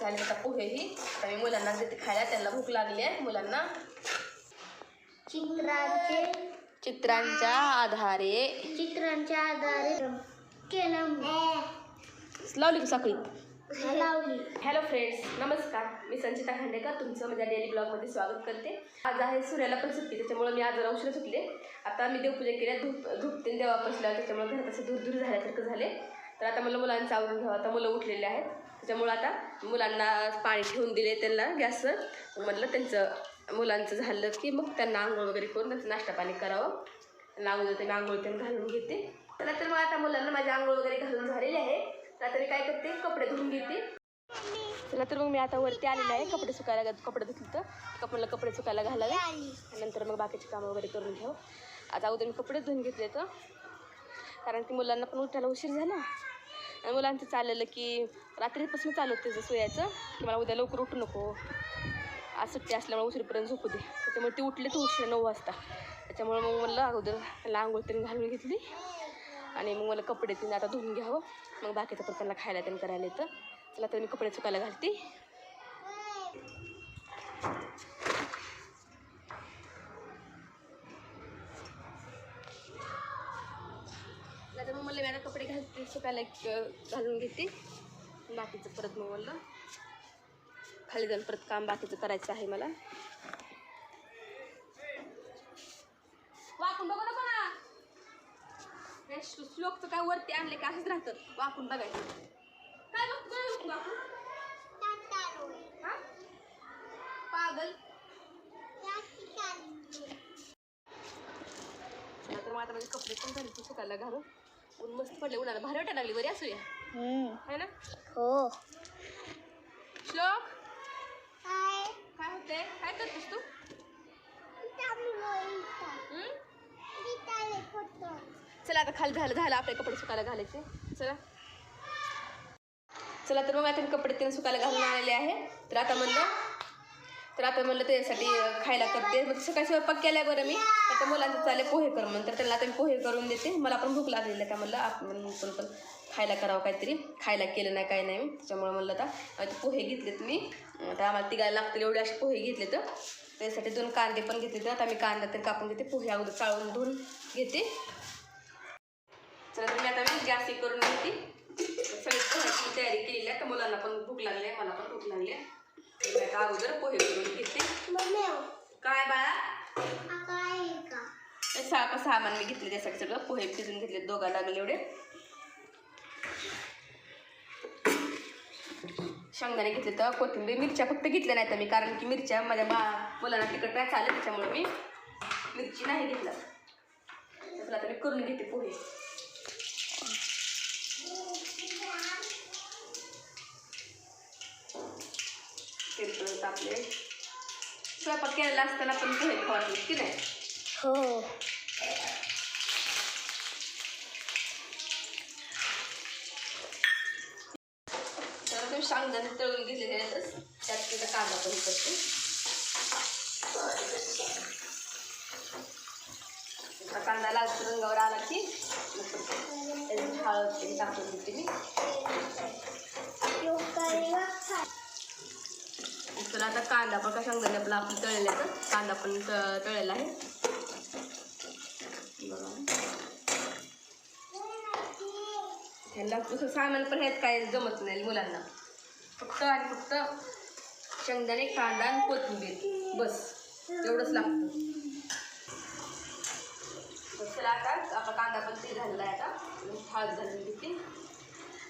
झाले आता पोहेही. आता मी मुलांना देते खायला, त्यांना भूक लागली आहे मुलांना. चित्रांच्या आधारे केलं लावली साखळी लावली. हॅलो फ्रेंड्स, नमस्कार. मी संचिता खांडेकर, तुमचं माझ्या डेली ब्लॉगमध्ये स्वागत करते. आज आहे सूर्याला पण सुट्टी, त्याच्यामुळे मी आज जरा उशिरा सुटले. आता मी देवपूजा केल्या, धूप देवा बसल्या, त्याच्यामुळे घरात असं दूर झाल्यासारखं झाले. तर आता मला मुलांचं आवरून घ्यावं. आता मुलं उठलेले आहेत, त्याच्यामुळे आता मुलांना पाणी ठेवून दिले त्यांना गॅसवर. म्हटलं त्यांचं मुलांचं झालं की मग त्यांना आंघोळ वगैरे करून त्यांचं नाश्ता पाणी करावं. त्यांना अगोदर त्यांना आंघोळ त्यांना घालून घेते. तर मग आता मुलांना माझी आंघोळ वगैरे घालून झालेली आहे. तर आता मी काय करते, कपडे धुवून घेते. चला तर मग मी आता वरती आलेले आहे. कपडे सुकायला, कपडे धुतले तर कपडे सुकायला घालावे, नंतर मग बाकीचे कामं वगैरे करून घ्यावं. आता अगोदर मी कपडे धुवून घेतले तर, कारण की मुलांना पण उठायला उशीर झाला. आणि मुलांचं चाललेलं की रात्रीपासून चालू होतं त्याचं सोयाचं की मला उद्या लवकर उठू नको, आज सुट्टी असल्यामुळे उशीरपर्यंत झोपू दे. त्याच्यामुळे ती उठले तर उशीर 9 वाजता. त्याच्यामुळे मग म्हणलं अगोदर त्याला आंघोळ तरी घालून घेतली आणि मग मला कपडे तिने आता धुवून घ्यावं. मग बाकीचं पण त्यांना खायला त्यांनी करायला येतं. चला तर मी कपडे सुकायला घालते. आता मग मला मी आता कपडे घालते, सुकायला घालून घेते. बाकीचं परत मग म्हणलं खाली जाऊन परत काम बाकीचं करायचं आहे मला. वाकून बघू नको ना, श्लोकचं काय वरती आणले का असंच राहतं, वाकून बघायचं. काय बघतो वाकून, पागल. तर मग आता माझे कपडे पण झाले सुकायला घालून. ऊन मस्त पडले, उन्हाला भारी वाटायला लागली. बरी असूया है ना. हो. श्लोक काय होते, काय करतेस तू? चला आता खाली झालं आपले कपडे सुकायला घालायचे. चला तर मग आता कपडे तीन सुकायला घालून आलेले आहे. तर आता म्हणलं त्याच्यासाठी खायला करते. मग सकाळी स्वयंपाक केलाय बरं मी. आता मुलांचं चालले पोहे कर म्हणून, तर त्यांना आता मी पोहे करून देते. मला पण भूक लागलेली आहे, त्या म्हणलं आपण पण खायला करावं काहीतरी. खायला केलं नाही काय नाही मी, त्याच्यामुळे म्हणलं आता पोहे घेतलेत मी. आता आम्हाला तिघायला लागतील एवढे असे पोहे घेतले. तर त्यासाठी 2 कांदे पण घेतले. तर आता मी कांदा तरी कापून घेते, पोहे अगोदर चाळून धुवून घेते. चला तर मी आता गॅस करून घेते. सगळी पोह्याची तयारी केलेली आहे. तर मुलांना पण भूक लागली आहे, मला पण भूक लागली आहे. मी आता अगोदर पोहे करून घेते. काय बाळा, सामान मी घेतले त्यासाठी सगळं. पोहे भिजून घेतले, दोघा लागले एवढे. शेंगदाणे घेतले, तर कोथिंबीर, मिरच्या फक्त घेतल्या नाही तर मी, कारण की मिरच्या माझ्या मुलांना तिखट नाही चालत, त्याच्यामुळे मी मिरची नाही घेतला. तर आता मी करून घेते पोहे. तेल तापले. स्वयंपाक केलेला असताना पण पोहे खावायचे की नाही. हो. तर तुम्ही शेंगदाणे तळून घेतलेले आहेतच, त्यात तिथं कांदा पण करते. कांदा लाल रंगावर आला की हळद टाकून देते मी. तर आता कांदा पण का शेंगदाणे आपलं तळलेलं आहे, तर कांदा पण तळलेला आहे. ह्याला दुसरं सामान पण ह्यात काय जमत नाही मुलांना. फक्त शेंगदाणे, कांदा आणि कोथिंबीर, बस एवढंच लागतं. चला आता आपला कांदा पण ते झालेला आहे. आता हळद घालून घेते.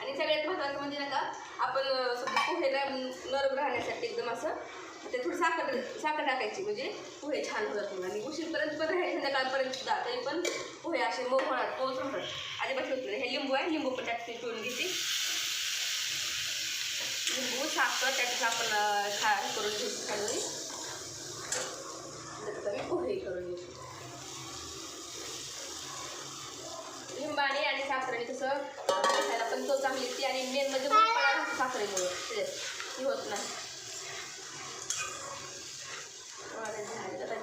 आणि सगळ्यात महत्त्वाचं म्हणजे नाही का, आपण सध्या पोहेला नरम राहण्यासाठी एकदम असं ते थोडी साखर टाकायची, म्हणजे पोहे छान होतात. मग आणि उशीरपर्यंत पण राहायचे, संध्याकाळपर्यंत सुद्धा तरी पण पोहे असे मऊ होणार, मऊच राहतात. अजिबात होत नाही. हे लिंबू आहे, लिंबू पण त्यात पिळून घेते. लिंबू, साखर त्याच्यात आपण करून घेतो खाली. त्याच्यात आम्ही पोहे करून घेतो. लिंबाने आणि साखरेने कसं खायला पण तो चांगली येते. आणि मेन म्हणजे मोकळा राहतो साखरेमुळे, ती होत नाही.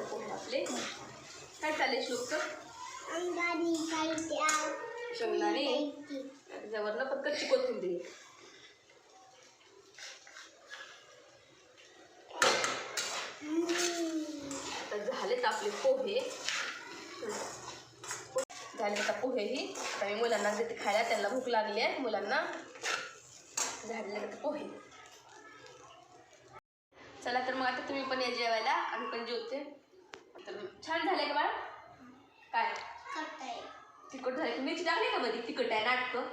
पोहे आपले काय चालेल. श्लोकचं शेंगदाणे त्याच्यावरनं फक्त कच्ची कोथिंबीर. आता झालेत आपले पोहे. झाले आता पोहेही. आता मी मुलांना देते खायला, त्यांना भूक लागली आहे मुलांना. झालेले आता पोहे. चला तर मग आता तुम्ही पण या जेवायला, आम्ही पण जेवते. तर छान झालंय का बाळा? काय तिखट झाले? मिरची टाकली का मध्ये? तिखट आहे नाटकं.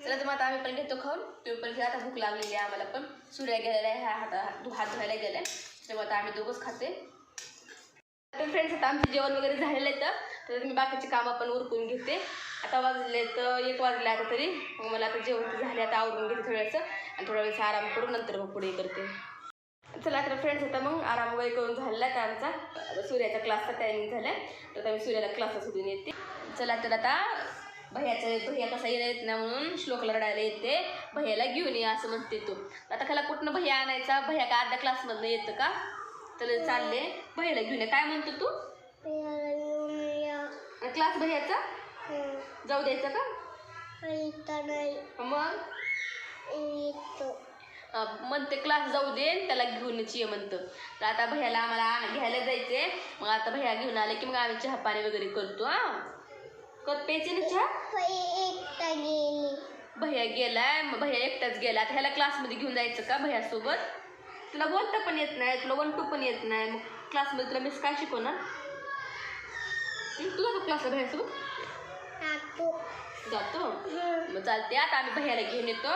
चला तर मग आता आम्ही पण घेतो खाऊन, तुम्ही पण घ्या. आता भूक लागलेली आहे आम्हाला पण. सूर्या गेलेला आहे, हात धुवायला गेलाय, त्यामुळे आता आम्ही दोघंच खाते. तर फ्रेंड्स आता आमचं जेवण वगैरे झालेलं आहे, तर मी बाकीची कामं पण उरकून घेते. आता वाजले तर 1 वाजले आता तरी. मग मला आता जेवण झाले, आता आवरून घेते थोडंसं आणि थोडा वेळेस आराम करून नंतर मग पुढे करते. चला तर फ्रेंड्स आता मग आराम वगैरे करून झालेला आहे आमचा. सूर्याचा क्लासचा टायमिंग झाला आहे, तर आता मी सूर्याला क्लासला सोडून येते. चला तर आता भैया कसा येत नाही म्हणून श्लोकला रडायला येते. भैयाला घेऊन ये असं म्हणते तू. आता त्याला कुठनं भैया आणायचा? भैया का अर्ध्या क्लासमधनं येतं का? तर चालले भैयाला घेऊन ये. काय म्हणतो तू? क्लास भैयाचा जाऊ द्यायचा का? मग म्हणते क्लास जाऊ दे, त्याला घेऊनच ये म्हणतं. तर आता भैयाला आम्हाला घ्यायला जायचे. मग आता भैया घेऊन आले की मग आम्ही चहा पाणी वगैरे करतो. प्यायचे ना चहा? भैया गेलाय, मग भैया एकटाच गेला. आता ह्याला क्लासमध्ये घेऊन जायचं का भैयासोबत? तुला बोलता पण येत नाही, तुला 1 2 पण येत नाही, मग क्लासमध्ये तुला मिस काय शिकवणार? तुला का क्लासला भैयासोबत जातो? मग चालते. आता आम्ही भैयाला घेऊन येतो.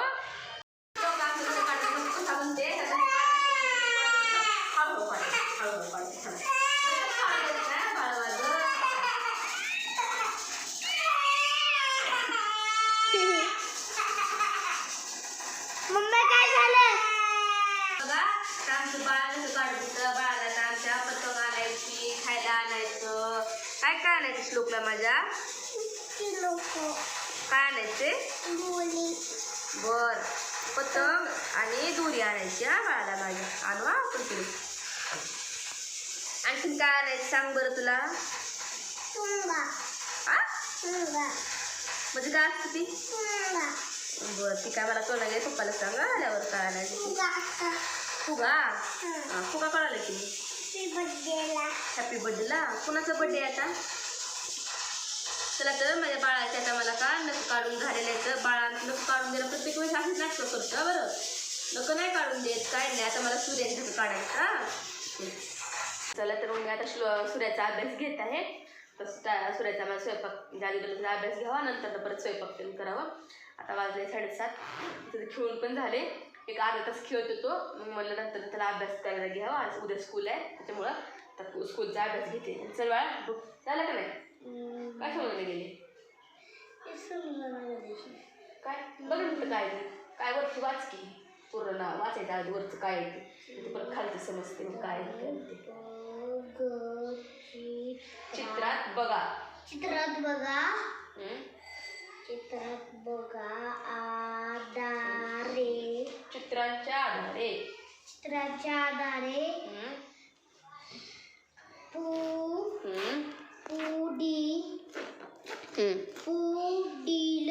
मम्मी काय झालं? बघा आमचं बाळ कसं काढतं. बाळाला तर आमच्या पतंग आणायची, खायला आणायचं. काय काय आणायचं श्लोकला माझ्या? काय आणायचे? बर, पतंग आणि दोरी आणायची. बाळाला माझ्या आणू आपण तिकडे. आणखीन काय आणायचं सांग बरं तुला? म्हणजे काय असतं ती? बरं ती काय मला तोंडा गेली, पप्पाला सांगा आल्यावर काय आणायचं. फुगा? फुगा कळालं की हॅपी बर्थडेला. कुणाचा बर्थडे आता? चला तर माझ्या बाळाच्या आता मला का नख काढून झालेलं आहे. तर बाळांचं नख काढून द्यायला प्रत्येक वेळेस असंच नाटकं करतं. बरं नख नाही काढून देत, काय नाही. आता मला सूर्याचं नख काढायचा. चला तर मग मी आता सूर्याचा अभ्यास घेत आहे. तर सूर्याचा मला स्वयंपाक जादूला अभ्यास घ्यावा, नंतर परत स्वयंपाक पण करावा. आता वाजले 7:30. तिथे खेळून पण झाले. एक अर्धा तास खेळत होतो. मग मला नंतर त्याला अभ्यास करायला घ्यावा. आज उद्या स्कूल आहे, त्याच्यामुळं तर स्कूलचा अभ्यास घेते. चल बाळा झालं का नाही? काय समजले गेले? काय बघ म्हटलं काय काय वरची वाच की पूर्ण नाव वाचायचं. आधी वरचं काय आहे ते परत खालचं समजते मग काय चित्रात बघा. चित्रात बघा आधारे. चित्रांच्या आधारे पुढील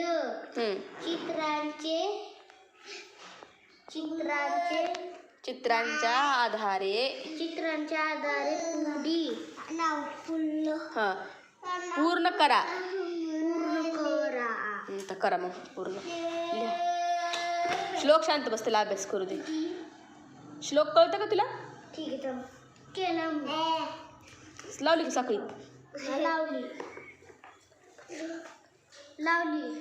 चित्रांच्या आधारे पूर्ण करा. तर करा मग पूर्ण. श्लोक शांत बस, त्याला अभ्यास करू दे. श्लोक कळतं का तुला? ठीक आहे केलं. लावली की साखळी? लावली.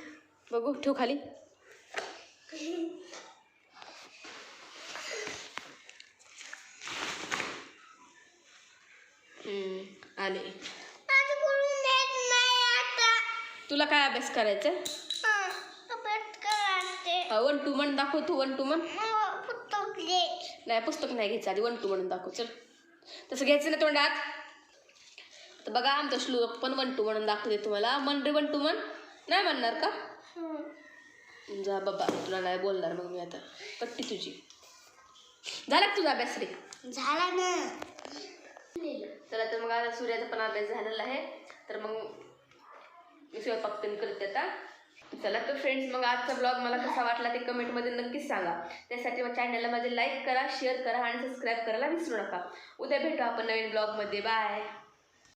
बघू ठेव खाली. आले. तुला काय अभ्यास करायचा? 1 2 म्हणून दाखव. तू 1 2 म्हण. नाही पुस्तक नाही घ्यायचं, आधी 1 2 म्हणून दाखव. चल तसं घ्यायचं ना तोंडात. तर बघा आमचा श्लोक पण 1 2 म्हणून दाखवते तुम्हाला. म्हण रे 1 2 म्हण. नाही म्हणणार का? जा बाबा, तुला नाही बोलणार मग मी आता. कट्टी तुझी. झाला का तुझा अभ्यास रे? झाला ना. चला तर मग आता सूर्याचा पण अभ्यास झालेला आहे. तर मग मी स्वयंपाक पण करते आता. चला तर फ्रेंड्स, मग आजचा ब्लॉग मला कसा वाटला ते कमेंटमध्ये नक्कीच सांगा. त्यासाठी चॅनलला माझे लाईक करा, शेअर करा आणि सबस्क्राईब करायला विसरू नका. उद्या भेटू आपण नवीन ब्लॉगमध्ये. बाय.